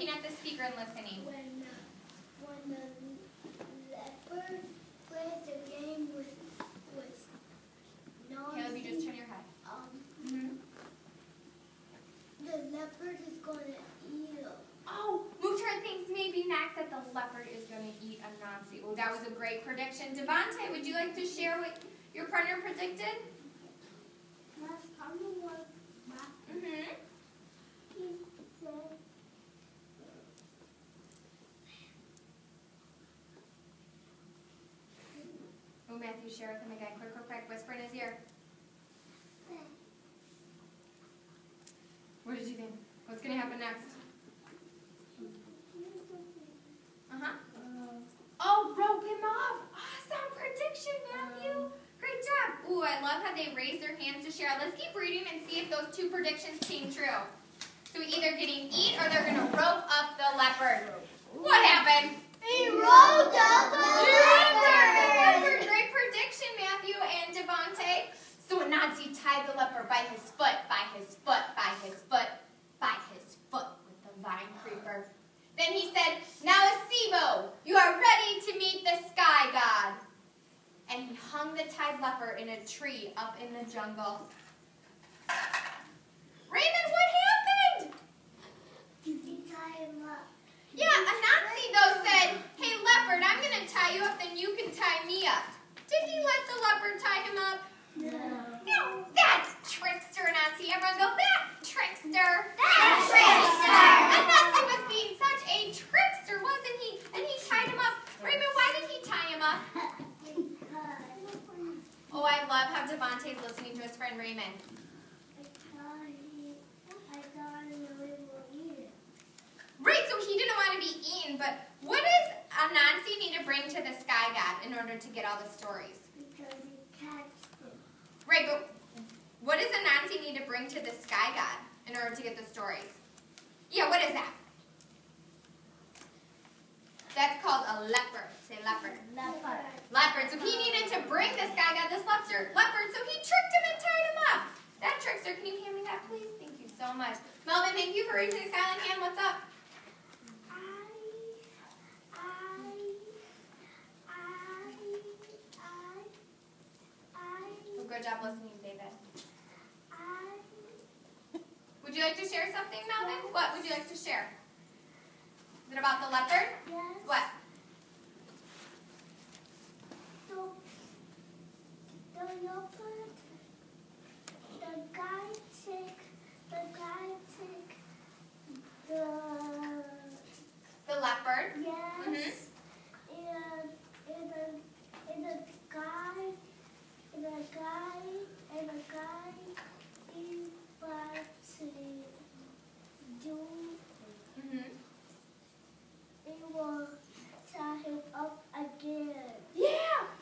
looking at the speaker and listening. When the leopard plays the game with Caleb, you just turn your head. The leopard is going to eat him. Oh, Muhtar thinks maybe next that the leopard is going to eat Anansi. Oh, that was a great prediction. Devontae, would you like to share what your partner predicted? Last partner was Mm-hmm. he said Oh, Matthew, share with him again. Quick, quick, quick. Whisper in his ear. What did you think? What's going to happen next? Oh, rope him off. Awesome prediction, Matthew. Great job. Ooh, I love how they raise their hands to share. Let's keep reading and see if those two predictions came true. So either getting eat or they're going to rope up the leopard. What happened? he rolled up the leopard. Great prediction, Matthew and Devontae. So Anansi tied the leopard by his foot, by his foot, by his foot, by his foot with the vine creeper. Then he said, "Now, Asibo, you are ready to meet the sky god." And he hung the tied leopard in a tree up in the jungle. Raymond, what happened? He tied him up. Yeah, Anansi, though, said, "Hey, leopard, I'm going to tie you up, then you can tie me up." Did he let the leopard tie him up? No, that's trickster, Anansi. Everyone go, "That trickster." That's trickster. Anansi was being such a trickster, wasn't he? And he tied him up. Raymond, why did he tie him up? Oh, I love how Devontae's listening to his friend Raymond. I thought he will eat it. Right, so he didn't want to be eaten, but what does Anansi need to bring to the sky god in order to get all the stories? Because he catched it. Right, but what does Anansi need to bring to the sky god in order to get the stories? Yeah, what is that? That's called a leopard. Say leopard. Leopard. Leopard. So he needed to bring the sky god this leopard, so he tricked him and tied him up. That trickster, can you hand me that, please? Thank you so much. Melvin, thank you for raising a silent hand. What's up? Oh, good job listening, David. Would you like to share something, Melvin? What would you like to share? Is it about the leopard? Yes. What? The leopard, the guy took The leopard? yes, and the guy he was to do. It will tie him up again. Yeah!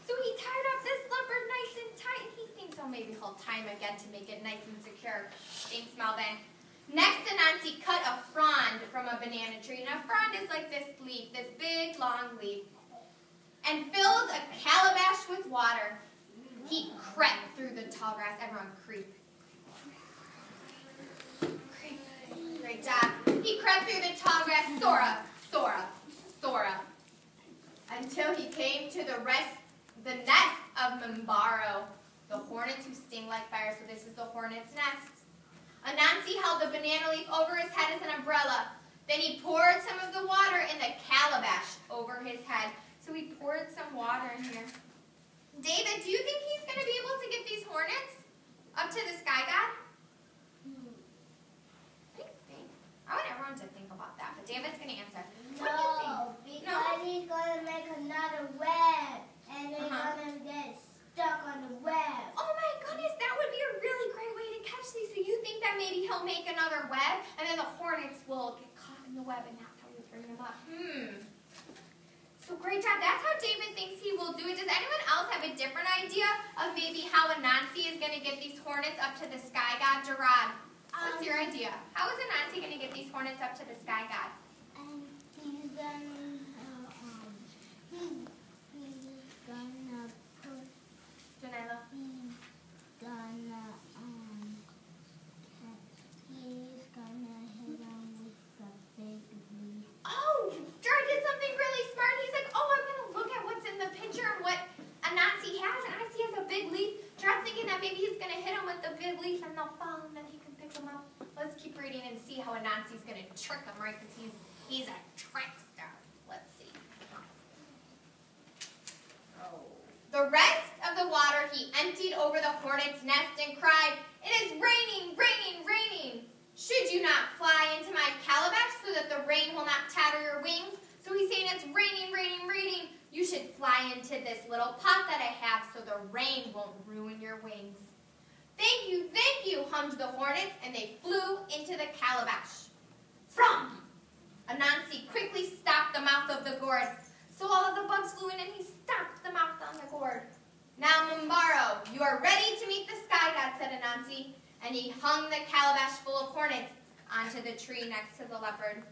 So he tied up this leopard nice and tight, and he thinks, oh, maybe he'll tie him again to make it nice and secure. Thanks, Melvin. Next, Anansi cut a frond from a banana tree. And a frond is like this leaf, this big, long leaf. And filled a calabash with water. He crept through the tall grass. Everyone creep. Creep. Great job. He crept through the tall grass, Sora, Sora, Sora, until he came to the nest of Mambaro, the hornets who sting like fire. So this is the hornet's nest. Anansi held the banana leaf over his head as an umbrella. Then he poured some of the water in the calabash over his head. So he poured some water in here. David, do you think he's going to be able to get these hornets up to the sky god? I want everyone to think about that, but David's going to answer. What do you think? Because he's going to make another web, and they're going to get stuck on the web. Oh my goodness, that would be a really great way to catch these. So you think that maybe he'll make another web, and then the hornets will get caught in the web, and that's how we bring them up. So great job. That's how David thinks he will do it. Does anyone else have a different idea of maybe how Anansi is going to get these hornets up to the sky god? Gerard, what's your idea? How is Anansi going to get these hornets up to the sky god? He's gonna put. Janela? He's gonna hit him with the big leaf. leaf and they'll fall and then he can pick them up. Let's keep reading and see how Anansi's going to trick him, right? Because he's a trickster. Let's see. The rest of the water he emptied over the hornet's nest and cried, "It is raining, raining, raining. Should you not fly into my calabash so that the rain will not tatter your wings?" So he's saying it's raining, raining, raining. You should fly into this little pot that I have so the rain won't ruin your wings. Thank you, hummed the hornets, and they flew into the calabash. From! Anansi quickly stopped the mouth of the gourd. So all of the bugs flew in and he stopped the mouth on the gourd. "Now, Mumbaro, you are ready to meet the sky god," said Anansi, and he hung the calabash full of hornets onto the tree next to the leopard.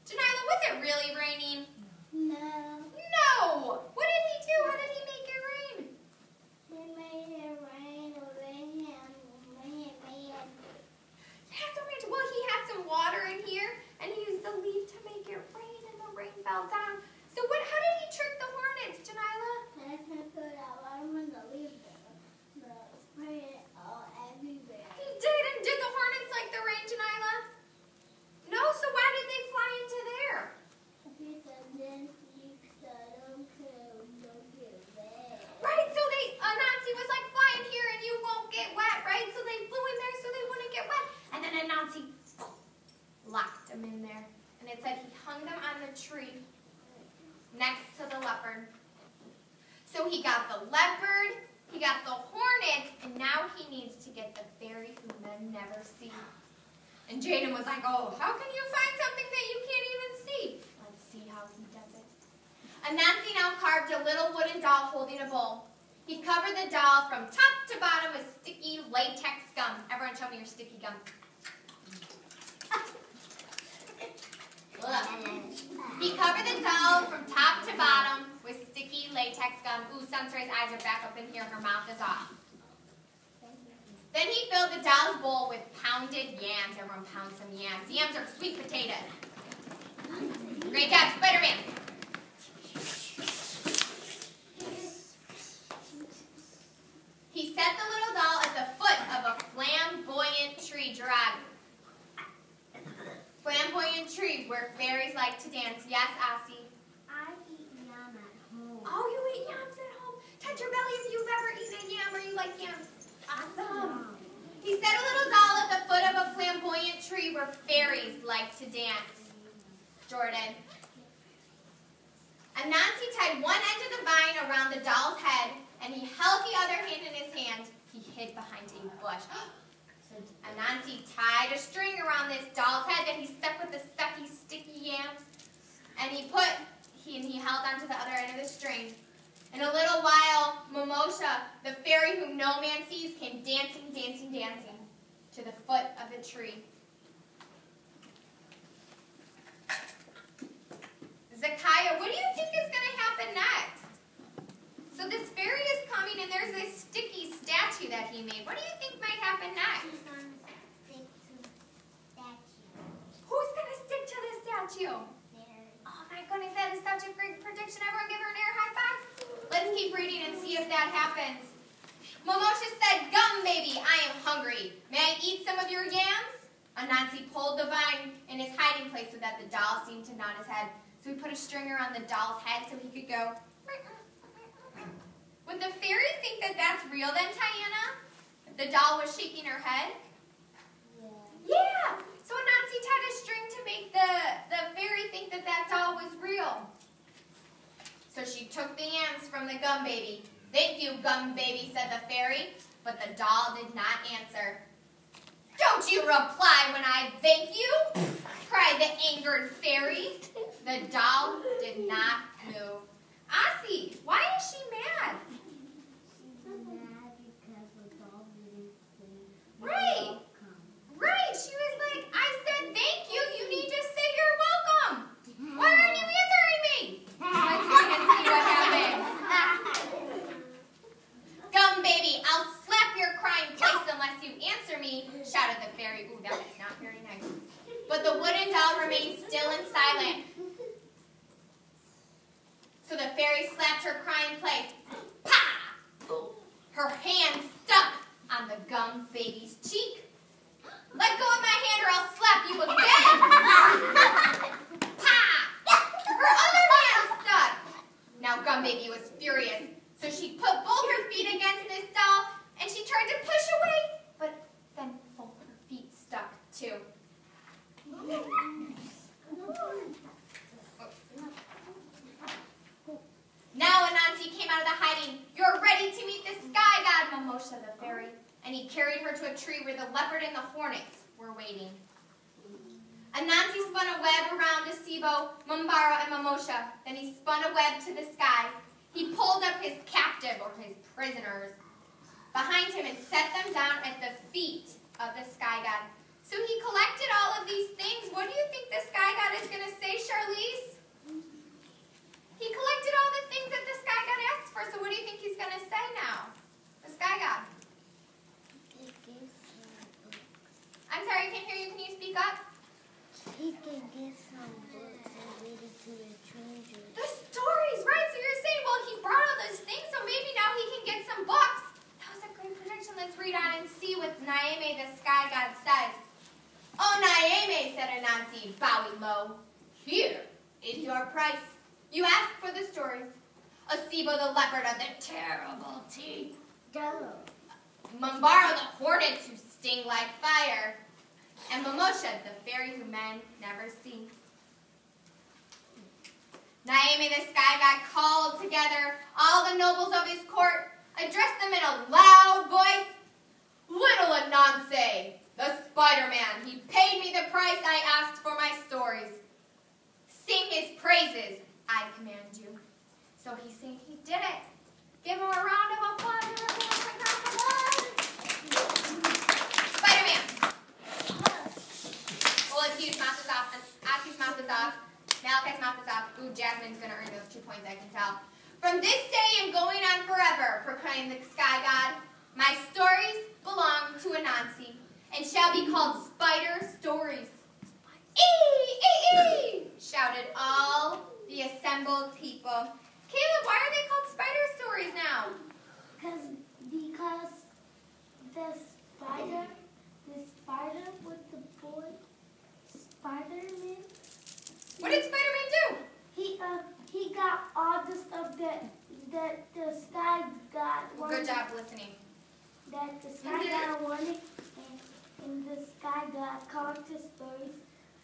Janila, was it really raining? No. No! What did he do? How did he make it rain? He made it rain, rain, rain, rain. Yeah, so much. Well, he had some water in here, and he used the leaf to make it rain, and the rain fell down. So how did he trick the hornets, Janila? I can put a lot of the leaf there, but spray it all everywhere. He did, and did the hornets like the rain, Janila? No, so why did they fly into there? Because then you don't get wet. Right, so Anansi was like, "Fly in here and you won't get wet," right? So they flew in there so they wouldn't get wet. And then Anansi locked them in there. And it said he hung them on the tree next to the leopard. So he got the leopard, he got the hornets, and now he needs to get the fairy who men never see. And Jaden was like, "Oh, how can you find something that you can't even see?" Let's see how he does it. Anansi now carved a little wooden doll holding a bowl. He covered the doll from top to bottom with sticky latex gum. Everyone show me your sticky gum. He covered the doll from top to bottom with sticky latex gum. Ooh, Sunsuray's eyes are back up in here. Her mouth is off. Then he filled the doll's bowl with pounded yams. Everyone pound some yams. Yams are sweet potatoes. Great job, Spider-Man. He set the little doll at the foot of a flamboyant tree, Gerard. Flamboyant tree where fairies like to dance. Yes, Ossie? I eat yam at home. Oh, you eat yams at home? Touch your belly if you've ever eaten a yam or you like yams. Awesome. He set a little doll at the foot of a flamboyant tree where fairies like to dance. Jordan. Anansi tied one end of the vine around the doll's head and he held the other hand in his hand. He hid behind a bush. So Anansi tied a string around this doll's head that he stuck with the sticky yams. And he held onto the other end of the string. In a little while, Momosha, the fairy whom no man sees, came dancing, dancing, dancing to the foot of the tree. Zakaya, what do you think is going to happen next? So this fairy is coming and there's this sticky statue that he made. What do you think might happen next? He's going to stick to the statue. Who's going to stick to this statue? There. Oh my goodness, that is such a great prediction. Everyone give her an air high five. Let's keep reading and see if that happens. Momosha said, "Gum, baby, I am hungry. May I eat some of your yams?" Anansi pulled the vine in his hiding place so that the doll seemed to nod his head. So he put a string around the doll's head so he could go. Would the fairy think that that's real then, Tiana? If the doll was shaking her head? Yeah. So Anansi tied a string to make the fairy think that that doll was real. So she took the yams from the gum baby. "Thank you, gum baby," said the fairy, but the doll did not answer. "Don't you reply when I thank you?" cried the angered fairy. The doll did not move. Ossie, why is she mad? She's mad because the doll didn't say Right. Right. She was like, "I said thank you. You need to say you're welcome. Why aren't you answering me?" Let's wait and see what happens. "Gum baby, I'll slap your crying face unless you answer me," shouted the fairy. Ooh, that was not very nice. But the wooden doll remained still and silent. So the fairy slapped her crying place. Pa! Her hand stuck on the gum baby's cheek. put both her feet against this doll, and she tried to push away, but then both her feet stuck too. Now Anansi came out of the hiding. "You're ready to meet the sky god, Mamosha the fairy." And he carried her to a tree where the leopard and the hornets were waiting. Anansi spun a web around Asibo, Mambaro, and Mamosha. Then he spun a web to the sky. He pulled up his captive, or his prisoners, behind him and set them down at the feet of the sky god. So he collected all of these things. What do you think the sky god is going to say, Charlize? He collected all the things that the sky god asked for. So what do you think he's going to say now? The sky god. I'm sorry, I can't hear you. Can you speak up? He can get some books and read it to the children. The stories, right? So you're saying, well, he brought all those things, so maybe now he can get some books. That was a great prediction. Let's read on and see what Naeme, the sky god, says. "Oh, Naeme," said Anansi, bowing low. "Here is your price. You asked for the stories. Asibo, the leopard of the terrible teeth. Mambaro, the hornets who sting like fire. And Mamosha, the fairy who men never see." Naeme, the sky god, called together all the nobles of his court, addressed them in a loud voice. "Little Anansi, the Spider-Man, he paid me the price I asked for my stories. Sing his praises, I command you." So he did it. Give him a round of applause. Spider-Man. Well, Hugh's mouth is off, and Aki's mouth is off, Malachi's mouth is off. Ooh, Jasmine's going to earn those 2 points, I can tell. "From this day and going on forever," proclaimed the sky god, "my stories belong to Anansi and shall be called Spider Stories." "Ee, ee, ee!" shouted all the assembled people. Caleb, why are they called Spider Stories now? Because the spider with the boy, Spider-Man. What did Spider-Man do? He got all the stuff that the sky god wanted. Good job listening. That the sky god wanted, and the sky god collected stories.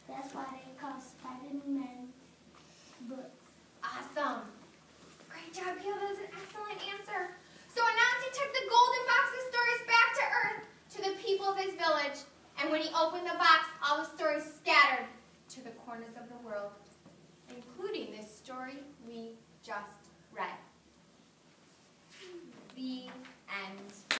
That's why they call Spider-Man books. Awesome. Great job, Caleb. That was an excellent answer. So Anansi took the golden box of stories back to Earth, to the people of his village. And when he opened the box, all the stories scattered to the corners of the world, including this story we just read. The end.